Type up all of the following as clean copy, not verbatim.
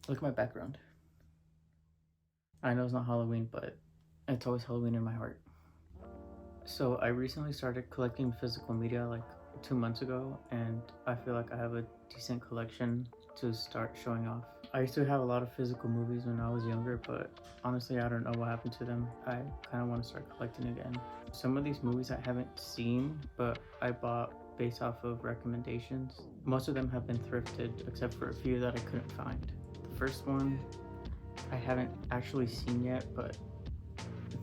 Look at my background. I know it's not Halloween, but it's always Halloween in my heart. So I recently started collecting physical media like 2 months ago, and I feel like I have a decent collection to start showing off. I used to have a lot of physical movies when I was younger, but honestly I don't know what happened to them. I kind of want to start collecting again. Some of these movies I haven't seen, but I bought based off of recommendations. Most of them have been thrifted except for a few that I couldn't find. The first one I haven't actually seen yet, but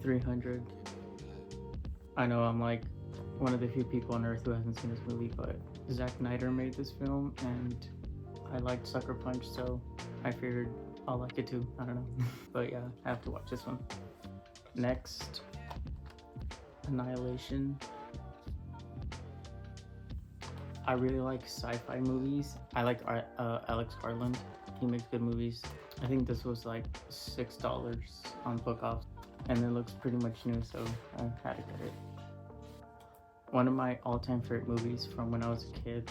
300. I know I'm like one of the few people on earth who hasn't seen this movie, but Zack Snyder made this film and I liked Sucker Punch, so I figured I'll like it too. I don't know. But yeah, I have to watch this one. Next, Annihilation. I really like sci-fi movies. I like Alex Garland. He makes good movies. I think this was like $6 on Book Off, and it looks pretty much new, so I had to get it. One of my all-time favorite movies from when I was a kid,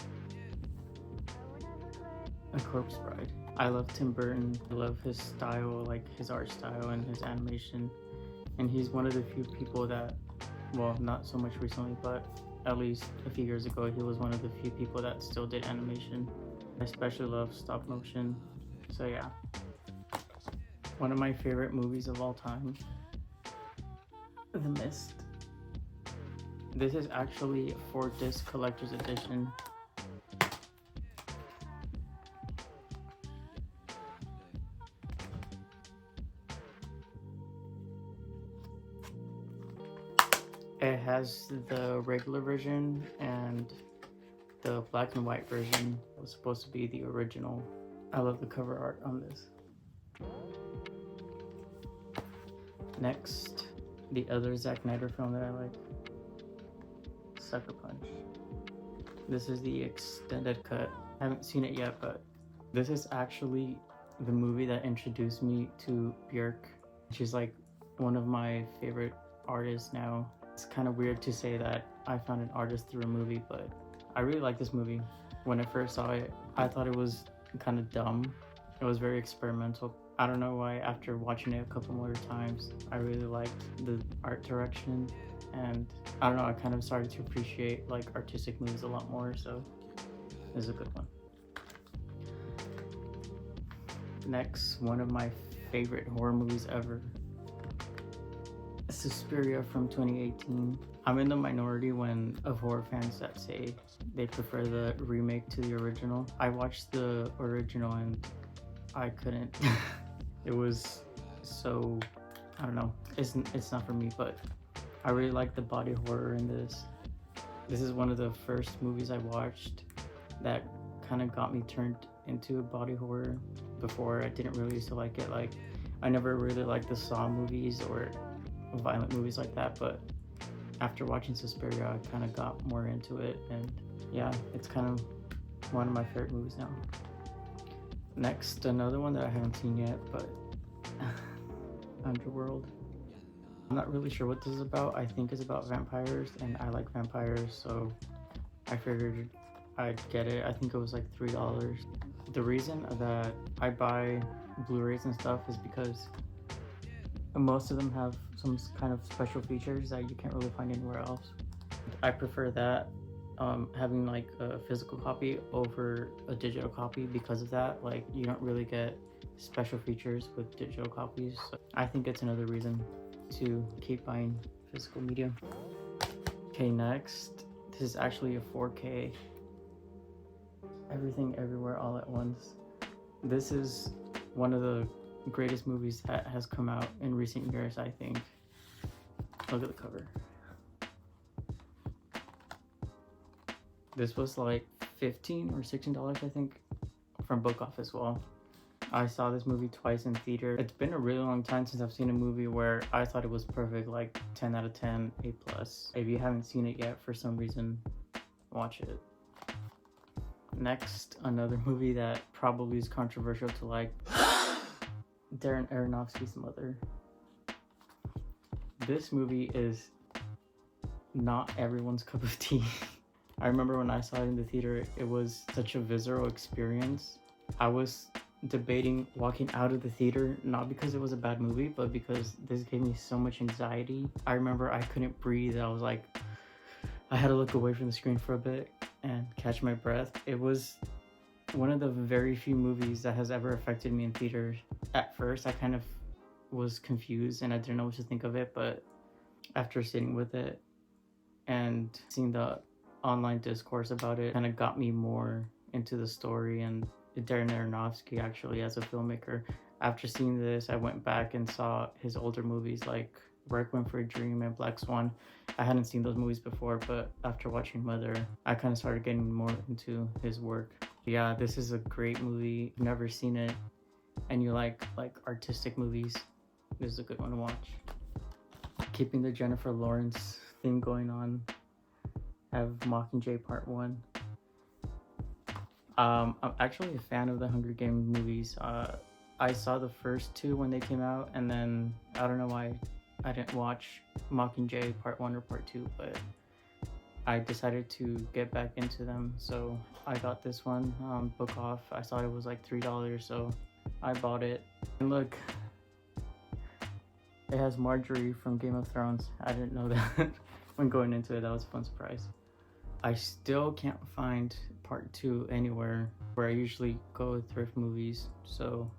A Corpse Bride. I love Tim Burton. I love his style, like his art style and his animation. And he's one of the few people that, well, not so much recently, but at least a few years ago, he was one of the few people that still did animation. I especially love stop motion. So yeah. One of my favorite movies of all time, The Mist. This is actually a 4-disc collector's edition. It has the regular version and the black and white version. It was supposed to be the original. I love the cover art on this. Next, the other Zack Snyder film that I like, Sucker Punch. This is the extended cut. I haven't seen it yet, but this is actually the movie that introduced me to Björk. She's like one of my favorite artists now. It's kind of weird to say that I found an artist through a movie, but I really like this movie. When I first saw it, I thought it was kind of dumb. It was very experimental. I don't know why, after watching it a couple more times, I really liked the art direction, and I don't know, I kind of started to appreciate like artistic movies a lot more, so this is a good one. Next, one of my favorite horror movies ever, Suspiria from 2018. I'm in the minority of horror fans that say they prefer the remake to the original. I watched the original and I couldn't. It was so, I don't know, it's not for me, but I really like the body horror in this. This is one of the first movies I watched that kind of got me turned into a body horror. Before, I didn't really used to like it. Like, I never really liked the Saw movies or violent movies like that, but after watching Suspiria, I kind of got more into it, and yeah, it's kind of one of my favorite movies now. Next, another one that I haven't seen yet, but Underworld. I'm not really sure what this is about. I think it's about vampires, and I like vampires, so I figured I'd get it. I think it was like $3. The reason that I buy Blu-rays and stuff is because most of them have some kind of special features that you can't really find anywhere else. I prefer that, having like a physical copy over a digital copy because of that. Like, you don't really get special features with digital copies. So I think it's another reason to keep buying physical media. Okay, next, this is actually a 4K. Everything Everywhere All at Once. This is one of the greatest movies that has come out in recent years, I think. Look at the cover. This was like $15 or $16, I think, from Book Off as well. I saw this movie twice in theater. It's been a really long time since I've seen a movie where I thought it was perfect, like 10 out of 10, A+. If you haven't seen it yet for some reason, watch it. Next, another movie that probably is controversial to like, Darren Aronofsky's Mother. This movie is not everyone's cup of tea. I remember when I saw it in the theater, it was such a visceral experience. I was debating walking out of the theater, not because it was a bad movie, but because this gave me so much anxiety. I remember I couldn't breathe. I was like, I had to look away from the screen for a bit and catch my breath. It was one of the very few movies that has ever affected me in theaters. At first, I kind of was confused and I didn't know what to think of it, but after sitting with it and seeing the online discourse about it, kind of got me more into the story and Darren Aronofsky actually as a filmmaker. After seeing this, I went back and saw his older movies like Requiem for a Dream and Black Swan. I hadn't seen those movies before, but after watching Mother, I kind of started getting more into his work. Yeah, this is a great movie. I've never seen it, and you like artistic movies, this is a good one to watch. Keeping the Jennifer Lawrence theme going on, have Mockingjay Part 1. I'm actually a fan of the Hunger Games movies. I saw the first two when they came out, and then I don't know why I didn't watch Mockingjay Part 1 or Part 2, but I decided to get back into them, so I got this one book off. I thought it was like $3, so I bought it. And look, it has Marjorie from Game of Thrones. I didn't know that when going into it. That was a fun surprise. I still can't find Part 2 anywhere where I usually go with thrift movies, so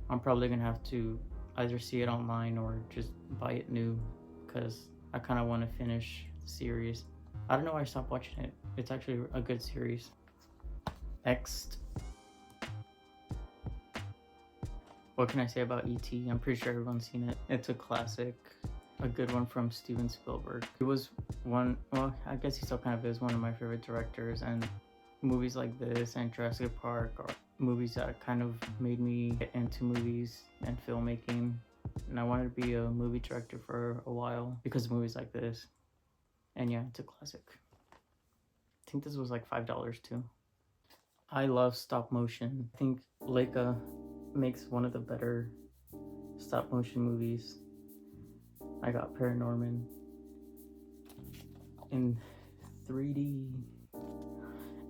I'm probably gonna have to either see it online or just buy it new, because I kind of want to finish the series. I don't know why I stopped watching it. It's actually a good series. Next, what can I say about E.T.? I'm pretty sure everyone's seen it. It's a classic, a good one from Steven Spielberg. He was one, well, I guess he still kind of is one of my favorite directors, and movies like this and Jurassic Park are movies that kind of made me get into movies and filmmaking. And I wanted to be a movie director for a while because of movies like this. And yeah, it's a classic. I think this was like $5 too. I love stop motion. I think Leica makes one of the better stop motion movies. I got Paranorman in 3D.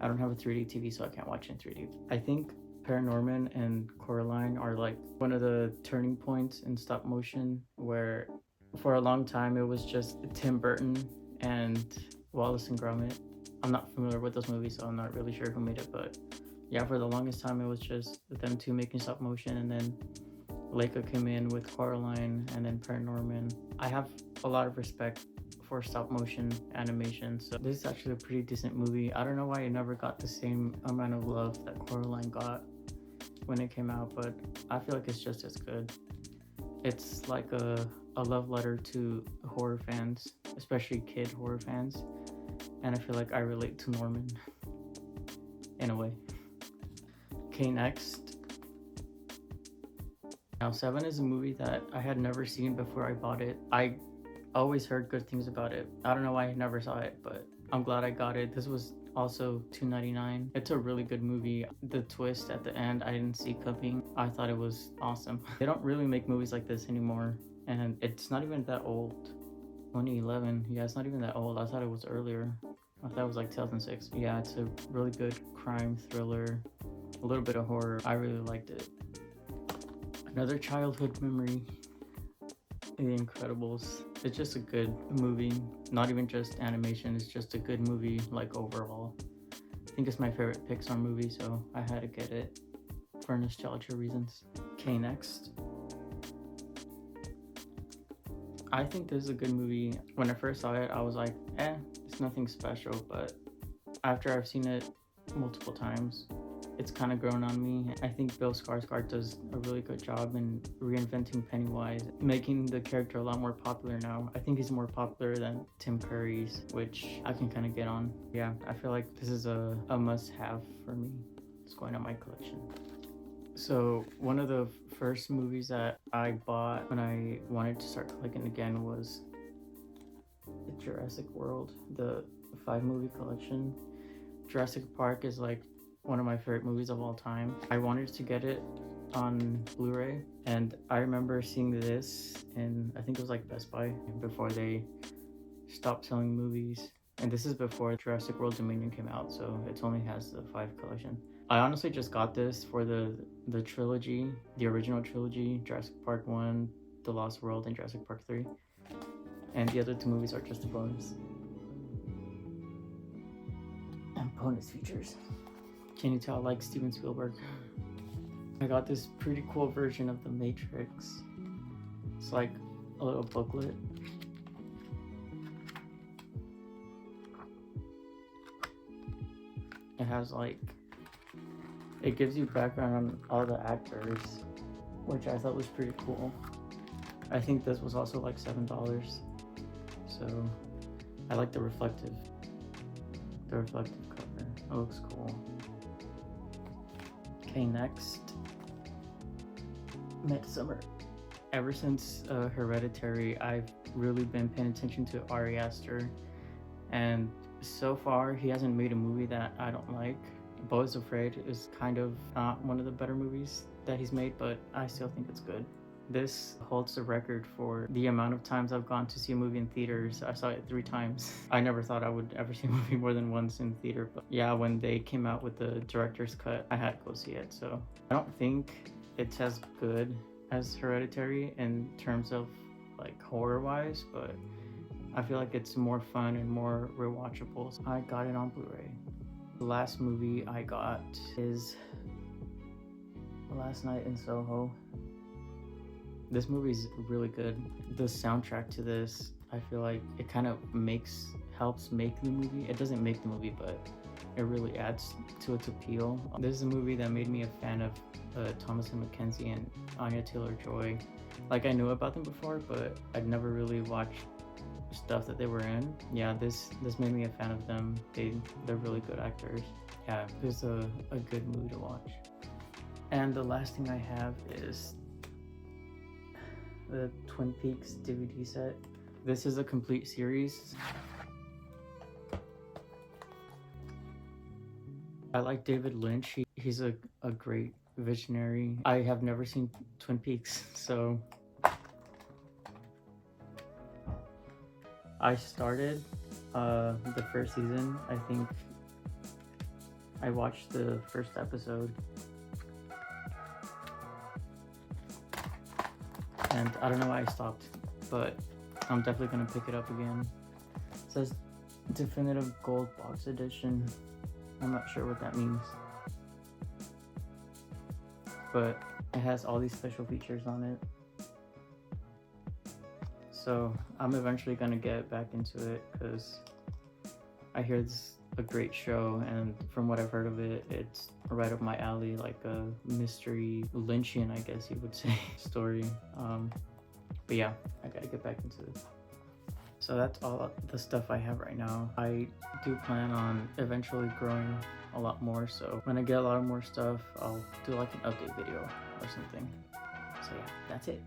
I don't have a 3D TV, so I can't watch it in 3D. I think Paranorman and Coraline are like one of the turning points in stop motion, where for a long time it was just Tim Burton and Wallace and Gromit. I'm not familiar with those movies, so I'm not really sure who made it, but yeah, for the longest time it was just them two making stop motion, and then Leica came in with Coraline and then Paranorman. I have a lot of respect for stop motion animation, so this is actually a pretty decent movie. I don't know why it never got the same amount of love that Coraline got when it came out, but I feel like it's just as good. It's like a love letter to horror fans, especially kid horror fans, and I feel like I relate to Norman in a way. Okay, next. Now, Seven is a movie that I had never seen before I bought it. I always heard good things about it. I don't know why I never saw it, but I'm glad I got it. This was also $2.99. It's a really good movie. The twist at the end I didn't see coming. I thought it was awesome. They don't really make movies like this anymore, and it's not even that old. 2011. Yeah, it's not even that old. I thought it was earlier. I thought it was like 2006. Yeah, it's a really good crime thriller, a little bit of horror. I really liked it. Another childhood memory, The Incredibles. It's just a good movie. Not even just animation, it's just a good movie, like overall. I think it's my favorite Pixar movie, so I had to get it for nostalgia reasons. Okay, next. I think this is a good movie. When I first saw it, I was like, it's nothing special, but after I've seen it multiple times, it's kind of grown on me. I think Bill Skarsgård does a really good job in reinventing Pennywise, making the character a lot more popular now. I think he's more popular than Tim Curry's, which I can kind of get on. Yeah, I feel like this is a must-have for me. It's going on my collection. So one of the first movies that I bought when I wanted to start collecting again was the Jurassic World, the 5-movie collection. Jurassic Park is like one of my favorite movies of all time. I wanted to get it on Blu-ray, and I remember seeing this in, I think it was like Best Buy, before they stopped selling movies. And this is before Jurassic World Dominion came out, so it only has the 5 collection. I honestly just got this for the trilogy, the original trilogy, Jurassic Park 1, The Lost World, and Jurassic Park 3. And the other two movies are just a bonus. And bonus features. Can you tell I like Steven Spielberg? I got this pretty cool version of The Matrix. It's like a little booklet. It has like, it gives you background on all the actors, which I thought was pretty cool. I think this was also like $7. So I like the reflective cover. It looks cool. Okay, next, Midsummer. Ever since Hereditary, I've really been paying attention to Ari Aster, and so far he hasn't made a movie that I don't like. Beau is Afraid is kind of not one of the better movies that he's made, but I still think it's good. This holds the record for the amount of times I've gone to see a movie in theaters. I saw it 3 times. I never thought I would ever see a movie more than once in theater, but yeah, when they came out with the director's cut, I had to go see it. So I don't think it's as good as Hereditary in terms of like horror wise, but I feel like it's more fun and more rewatchable. So I got it on Blu-ray. The last movie I got is Last Night in Soho. This movie is really good. The soundtrack to this, I feel like it kind of helps make the movie. It doesn't make the movie, but it really adds to its appeal. This is a movie that made me a fan of Thomasin McKenzie and Anya Taylor-Joy. Like, I knew about them before, but I'd never really watched stuff that they were in. Yeah, this made me a fan of them. They're really good actors. Yeah, it was a good movie to watch. And the last thing I have is the Twin Peaks DVD set. This is a complete series. I like David Lynch. He's a great visionary. I have never seen Twin Peaks, so I started the first season. I think I watched the first episode, and I don't know why I stopped, but I'm definitely gonna pick it up again. It says Definitive Gold Box Edition. I'm not sure what that means, but it has all these special features on it. So I'm eventually gonna get back into it because I hear it's a great show, and from what I've heard of it, it's right up my alley, like a mystery Lynchian, I guess you would say, story. But yeah, I gotta get back into it. So that's all the stuff I have right now. I do plan on eventually growing a lot more, so when I get a lot more stuff, I'll do like an update video or something. So yeah, that's it.